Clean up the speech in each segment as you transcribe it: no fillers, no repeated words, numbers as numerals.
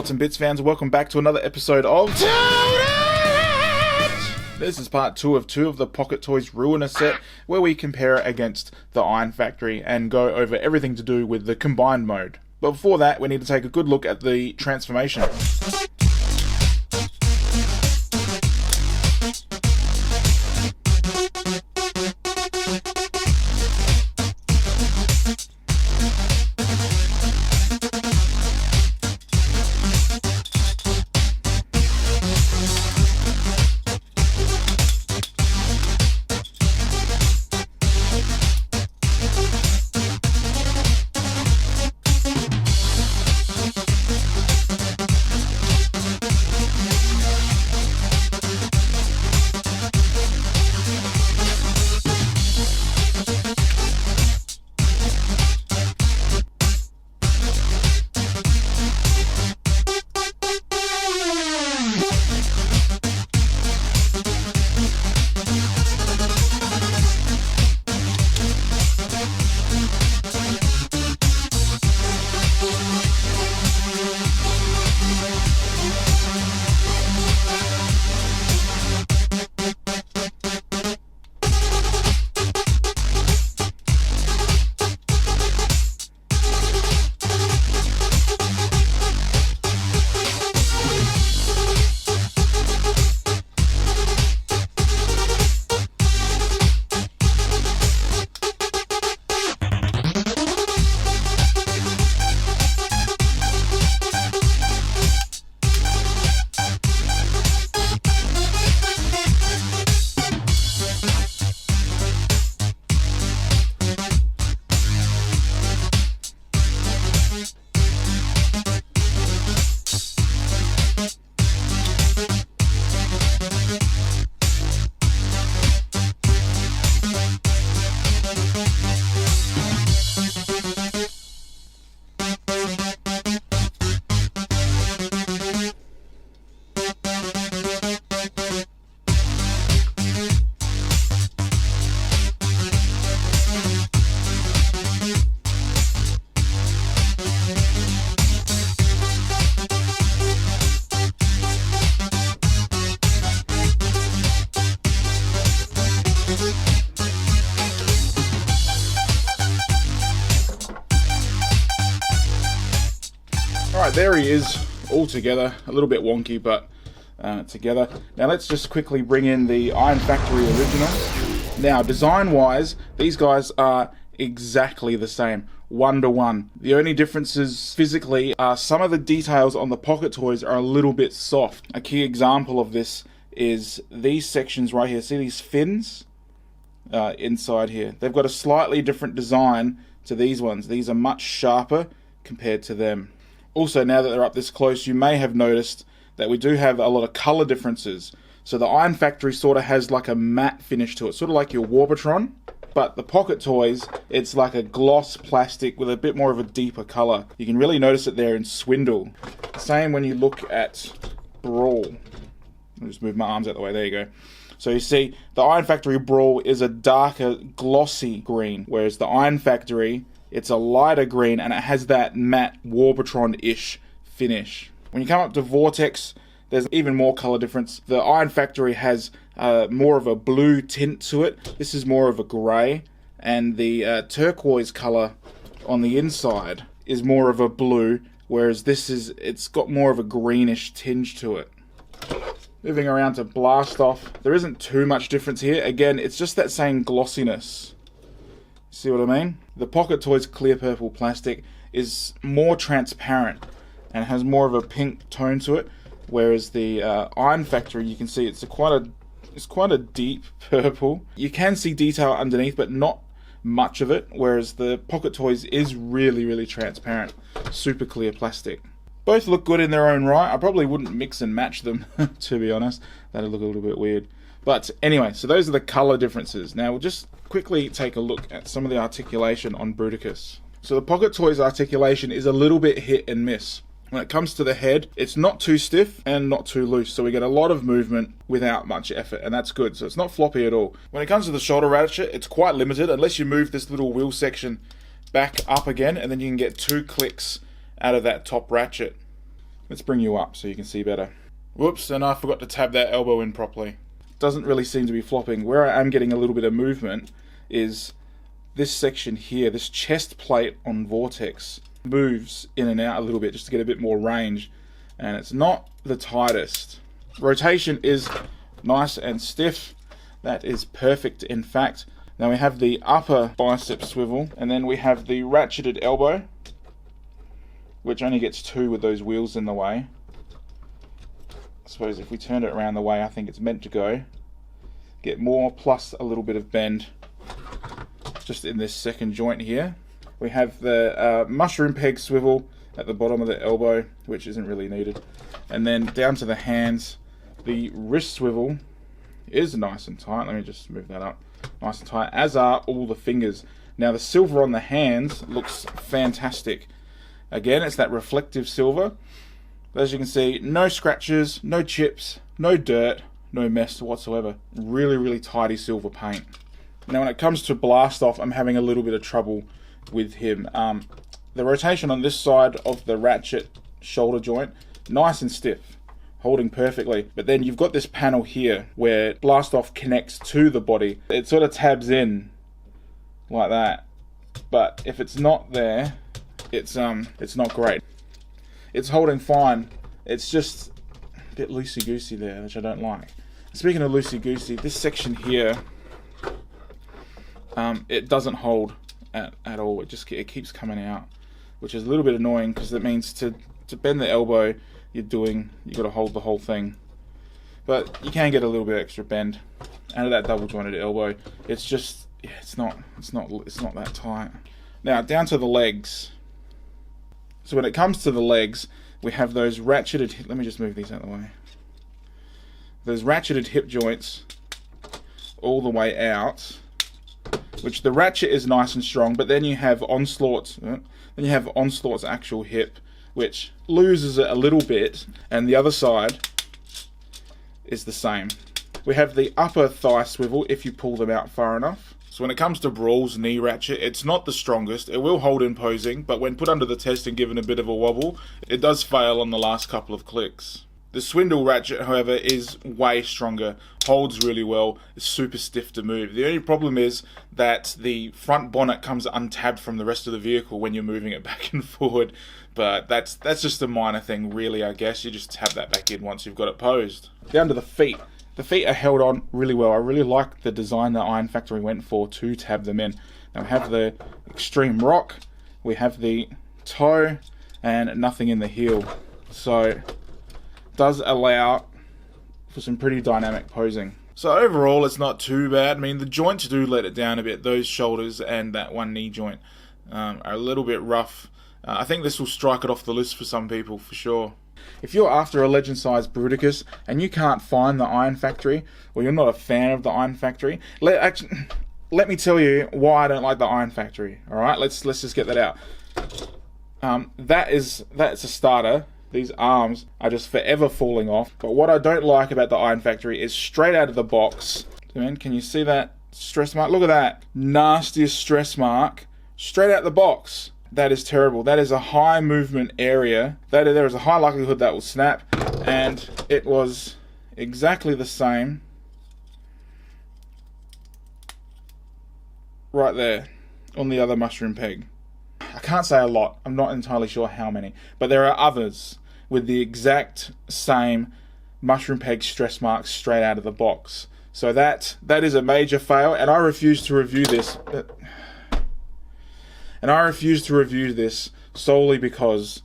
Bits and Bits fans, welcome back to another episode of This is part 2 of the Pocket Toys Ruiner set, where we compare it against the Iron Factory and go over everything to do with the combined mode. But before that, we need to take a good look at the transformation. Alright, there he is, all together. A little bit wonky, but together. Now let's just quickly bring in the Iron Factory original. Now, design-wise, these guys are exactly the same, 1-to-1. The only differences physically are some of the details on the Pocket Toys are a little bit soft. A key example of this is these sections right here. See these fins inside here? They've got a slightly different design to these ones. These are much sharper compared to them. Also, now that they're up this close, you may have noticed that we do have a lot of color differences. So the Iron Factory sort of has like a matte finish to it, sort of like your Warbitron. But the Pocket Toys, it's like a gloss plastic with a bit more of a deeper color. You can really notice it there in Swindle. Same when you look at Brawl. I'll just move my arms out the way, there you go. So you see, the Iron Factory Brawl is a darker, glossy green, whereas the Iron Factory, it's a lighter green and it has that matte Warbitron-ish finish. When you come up to Vortex, there's even more color difference. The Iron Factory has more of a blue tint to it. This is more of a grey, and the turquoise color on the inside is more of a blue, whereas it's got more of a greenish tinge to it. Moving around to Blast Off, there isn't too much difference here. Again, it's just that same glossiness. See what I mean? The Pocket Toys clear purple plastic is more transparent and has more of a pink tone to it, whereas the Iron Factory, you can see it's quite a deep purple. You can see detail underneath, but not much of it, whereas the Pocket Toys is really, really transparent, super clear plastic. Both look good in their own right. I probably wouldn't mix and match them, to be honest. That'd look a little bit weird. But anyway, so those are the color differences. Now we'll just quickly take a look at some of the articulation on Bruticus. So the Pocket Toys articulation is a little bit hit and miss. When it comes to the head, it's not too stiff and not too loose, so we get a lot of movement without much effort, and that's good. So it's not floppy at all. When it comes to the shoulder ratchet, it's quite limited, unless you move this little wheel section back up again, and then you can get 2 clicks out of that top ratchet. Let's bring you up so you can see better. Whoops, and I forgot to tab that elbow in properly. Doesn't really seem to be flopping. Where I am getting a little bit of movement is this section here, this chest plate on Vortex moves in and out a little bit just to get a bit more range, and it's not the tightest. Rotation is nice and stiff. That is perfect, in fact. Now we have the upper bicep swivel, and then we have the ratcheted elbow, which only gets 2 with those wheels in the way. I suppose if we turn it around the way I think it's meant to go, get more, plus a little bit of bend just in this second joint here. We have the mushroom peg swivel at the bottom of the elbow, which isn't really needed. And then down to the hands, the wrist swivel is nice and tight. Let me just move that up. Nice and tight, as are all the fingers. Now the silver on the hands looks fantastic. Again, it's that reflective silver. As you can see, no scratches, no chips, no dirt, no mess whatsoever. Really, really tidy silver paint. Now when it comes to blast off, I'm having a little bit of trouble with him. The rotation on this side of the ratchet shoulder joint, nice and stiff, holding perfectly. But then you've got this panel here where blast off connects to the body. It sort of tabs in like that. But if it's not there, it's not great. It's holding fine. It's just a bit loosey-goosey there, which I don't like. Speaking of loosey-goosey, this section here, it doesn't hold at all. It keeps coming out, which is a little bit annoying because it means to bend the elbow, you've got to hold the whole thing. But you can get a little bit extra bend out of that double jointed elbow. It's just, yeah, it's not that tight. Now down to the legs. So when it comes to the legs, we have those ratcheted, let me just move these out of the way. Those ratcheted hip joints all the way out, which the ratchet is nice and strong, but then you have Onslaught's actual hip, which loses it a little bit, and the other side is the same. We have the upper thigh swivel if you pull them out far enough. So when it comes to Brawl's knee ratchet, it's not the strongest. It will hold in posing, but when put under the test and given a bit of a wobble, it does fail on the last couple of clicks. The Swindle ratchet, however, is way stronger, holds really well, is super stiff to move. The only problem is that the front bonnet comes untabbed from the rest of the vehicle when you're moving it back and forward, but that's just a minor thing really, I guess. You just tab that back in once you've got it posed. Down to the feet. The feet are held on really well. I really like the design that Iron Factory went for to tab them in. Now we have the extreme rock, we have the toe, and nothing in the heel. So does allow for some pretty dynamic posing. So overall it's not too bad. I mean, the joints do let it down a bit. Those shoulders and that one knee joint are a little bit rough. I think this will strike it off the list for some people for sure. If you're after a legend-sized Bruticus and you can't find the Iron Factory, or you're not a fan of the Iron Factory, let me tell you why I don't like the Iron Factory. All right, let's just get that out. That's a starter. These arms are just forever falling off. But what I don't like about the Iron Factory is straight out of the box. Can you see that stress mark? Look at that nastiest stress mark straight out the box. That is terrible. That is a high movement area. There is a high likelihood that will snap, and it was exactly the same right there on the other mushroom peg. I can't say a lot. I'm not entirely sure how many, but there are others with the exact same mushroom peg stress marks straight out of the box. So that is a major fail, and I refuse to review this. And I refuse to review this solely because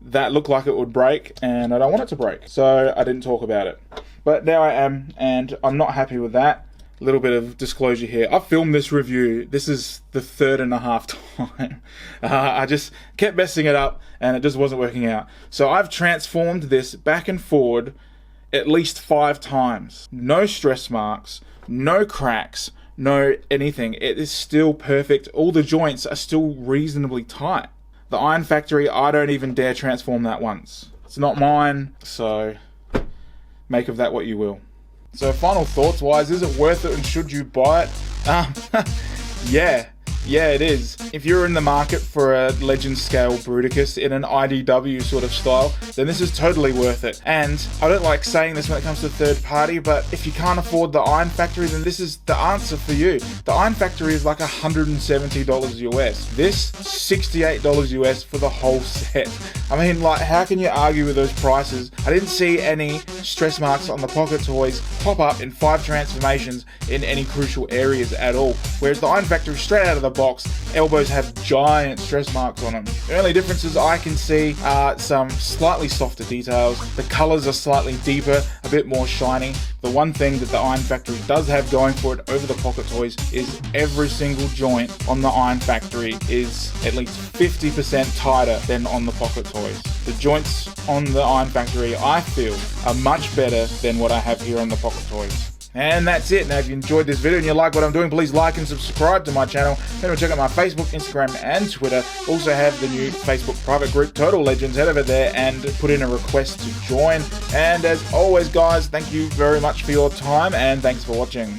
that looked like it would break, and I don't want it to break. So I didn't talk about it. But now I am, and I'm not happy with that. A little bit of disclosure here. I filmed this review. This is the 3.5 time. I just kept messing it up, and it just wasn't working out. So I've transformed this back and forward at least 5 times. No stress marks, no cracks, no anything. It is still perfect. All the joints are still reasonably tight. The Iron Factory, I don't even dare transform that once. It's not mine, so make of that what you will. So final thoughts wise, is it worth it and should you buy it? Yeah, Yeah, it is. If you're in the market for a legend scale Bruticus in an IDW sort of style, then this is totally worth it. And I don't like saying this when it comes to third party, but if you can't afford the Iron Factory, then this is the answer for you. The Iron Factory is like $170 US. This, $68 US for the whole set. I mean, like, how can you argue with those prices? I didn't see any stress marks on the Pocket Toys pop up in 5 transformations in any crucial areas at all. Whereas the Iron Factory, straight out of the box, elbows have giant stress marks on them. The only differences I can see are some slightly softer details. The colours are slightly deeper, a bit more shiny. The one thing that the Iron Factory does have going for it over the Pocket Toys is every single joint on the Iron Factory is at least 50% tighter than on the Pocket Toys. The joints on the Iron Factory, I feel, are much better than what I have here on the Pocket Toys. And that's it. Now, if you enjoyed this video and you like what I'm doing, please like and subscribe to my channel. Then check out my Facebook, Instagram, and Twitter. Also have the new Facebook private group, Total Legends. Head over there and put in a request to join. And as always, guys, thank you very much for your time, and thanks for watching.